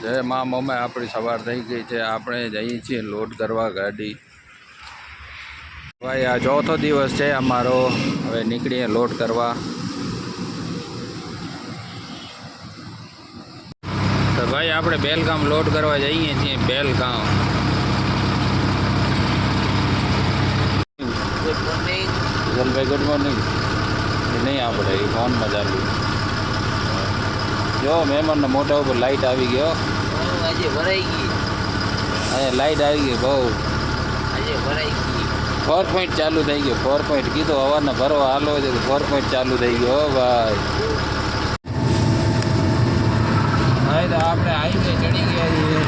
જય મા મમ્મી આપણી સવાર થઈ ગઈ છે। આપણે જઈએ છીએ લોડ કરવા ગાડી। ભાઈ આ ચોથો દિવસ છે અમારો। હવે નીકળીએ લોડ કરવા। તો ભાઈ આપણે બેલગામ લોડ કરવા જઈએ છીએ। બેલગામ ગુડ મોર્નિંગ ભાઈ ગુડ મોર્નિંગ। નહીં આપણે ફોનમાં ચાલુ જો મહેમાનના મોઢા ઉપર લાઇટ આવી ગયો। આજે ભરાઈ ગઈ। અહીંયા લાઇટ આવી ગઈ બહુ। આજે ભરાઈ ગઈ। 4 પોઈન્ટ ચાલુ થઈ ગયો। 4 પોઈન્ટ કીધું હવારના ભરવા હાલો છે તો 4 પોઈન્ટ ચાલુ થઈ ગયો। હો ભાઈ હવે તો આપણે હાઈવે ચડી ગયા છીએ।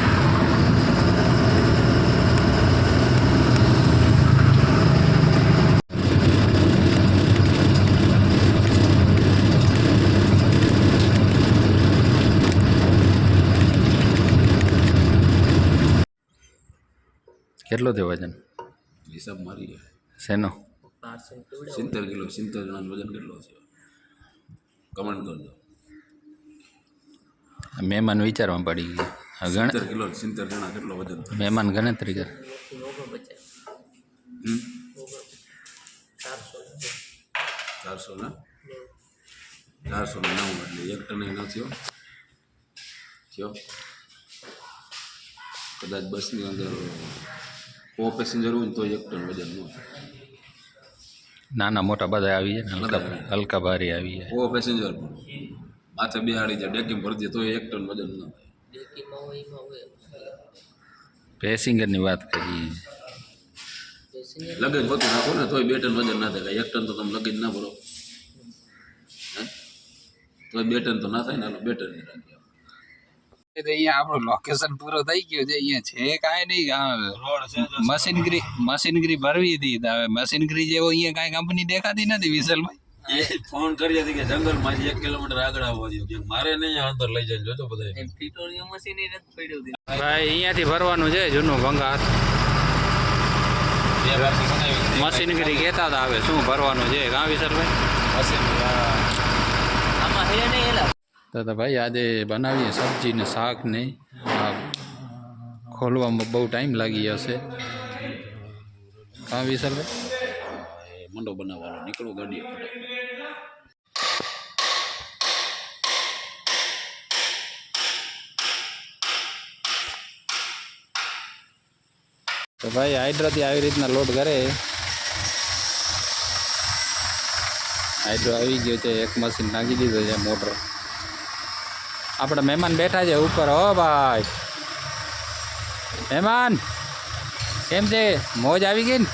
કેટલો થયો વજન? હિસાબ મારી શેનો? 70 કિલો। 70 જણાનું વજન કેટલો છે કમેન્ટ કરજો। મહેમાન વિચારવા પડી ગઈ। 70 કિલો 70 જણા કેટલો વજન થાય? મહેમાન ગણતરી કર। 400 ના 490 એટલે 1 ટન ન થયો કદાચ બસની અંદર 100 પેસેન્જર હોય ને તો 1 ટન વજન ન થાય। નાના મોટા બધા આવી જાય ને હલકા ભારી આવી જાય। 100 પેસેન્જર માથે બેહાડી જાય ડેકીમ ભરી દે તો 1 ટન વજન ન થાય। પેસેન્જરની વાત કરી। લગેજ બધું નાખો ને તોય 2 ટન વજન ના થાય। 1 ટન તો તમે લગેજ ના ભરો તોય 2 ટન તો ના થાય ને। 2 ટન ની રાખી અહીંયા આપણું લોકેશન પૂરો થઈ ગયો છે। અહીંયા છે કાંઈ નહીં, મશીનગીરી ભરવી હતી। હવે મશીનગીરી જેવો અહીંયા કાંઈ કંપની દેખાતી નથી વિશાલભાઈ। ફોન કરી હતી કે જંગલમાં 1 કિલોમીટર આગળ આવવા દો કે મારે નહીં અંદર લઈ જાય જોતો બધા ભાઈ અહીંયાથી ભરવાનું છે જૂનું ભંગાર। મશીનગીરી કહેતા હતા હવે શું ભરવાનું છે કાં વિશાલભાઈ? તો ભાઈ આજે બનાવીએ સબ્જી ને શાક ને ખોલવામાં બહુ ટાઈમ લાગી જશે કાં વિશાલભાઈ? મંડો બનાવવાનો નીકળો ગાડીએ તો ભાઈ હાઇડ્રાથી આવી રીતના લોડ કરે। હાઇડ્રો આવી ગયો છે। એક મશીન નાખી દીધો છે મોટર। આપણા મહેમાન બેઠા છે ઉપર। હો ભાઈ મહેમાન કેમ છે? મોજ આવી ગઈ ને?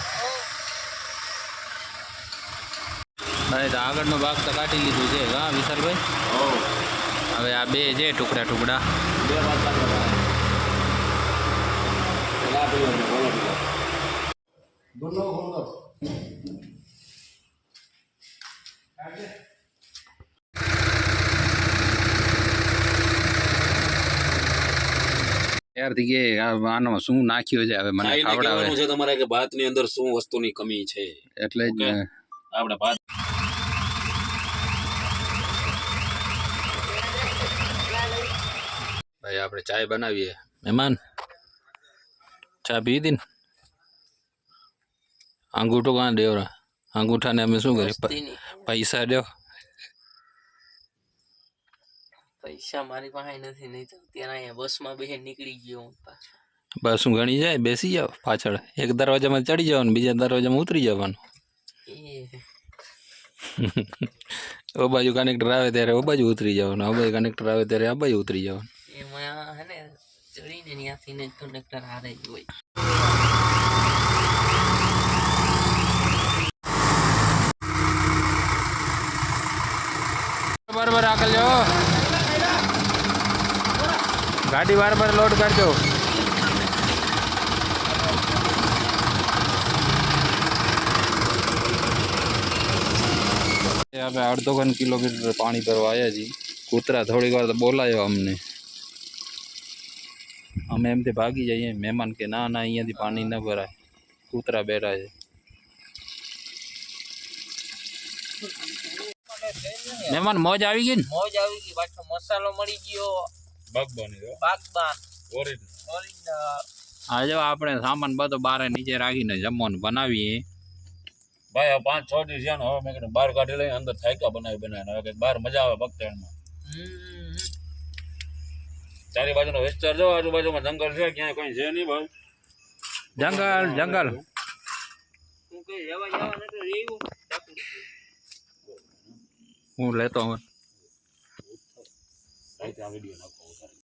ભાઈ તો આગળનો ભાગ તો કાઢી લીધું છે હા વિશાલભાઈ? હવે આ બે છે ટુકડા ટુકડા। ત્યારથી કે આનો શું નાખ્યો છે હવે મને ખવડાવે છે તમારે કે ભાતની અંદર શું વસ્તુની કમી છે એટલે જ આપણે ભાત ભાઈ આપણે ચાય બનાવીએ। મહેમાન ચા પી હતી ને? અંગૂઠો કાં દેવરા? અંગૂઠાને અમે શું કરીએ? પૈસા દો। પૈસા મારી પાસે નથી, નહીં તો ત્યાં અહીંયા બસમાં બેસી નીકળી ગયો હું પાછો। બસ હું ઘણી જાય બેસી જાઓ પાછળ। એક દરવાજામાં ચડી જવાનું બીજા દરવાજામાં ઉતરી જવાનું। ઓ બાજુ કનેક્ટર આવે ત્યારે ઓ બાજુ ઉતરી જવાનું, આ બાજુ કનેક્ટર આવે ત્યારે આ બાજુ ઉતરી જવાનું। એમાં હે ને ચડીને ત્યાંથી ને કનેક્ટર હારે જ હોય। બરાબર આગળ જાઓ, ગાડી બરાબર લોડ કરજો। આપણે 1.5 કિલોમીટર પાણી ભરવા આવ્યા છીએ। કૂતરા થોડીક વાર તો બોલાયો અમને, અમે એમથી ભાગી જઈએ। મહેમાન કે ના ના અહીંયાથી પાણી ન ભરાય, કૂતરા બેઠા છે। મહેમાન મોજ આવી ગઈ ને? મોજ આવી ગઈ, પાછો મસાલો મળી ગયો। બાગબાની છે બાગબાન ઓરિજિનલ ઓરિજિનલ. આ જો આપણે સામાન બધો બારે નીચે રાખીને જમવાનું બનાવીએ. ભાઈ આ 5-6 દી જ્યાં હવે મેં કીધું બહાર કાઢી લઈને અંદર થાયકા બનાવીને હવે કંઈક બહાર મજા આવે પગતણમાં ચારે બાજુનો વિસ્તાર જો આજુબાજુમાં જંગલ છે ક્યાંય કોઈ છે નહીં ભાઈ જંગલ જંગલ હું કઈ રહેવા જવા નથી રેવું હું લેતો હું આ વિડીયો નાખો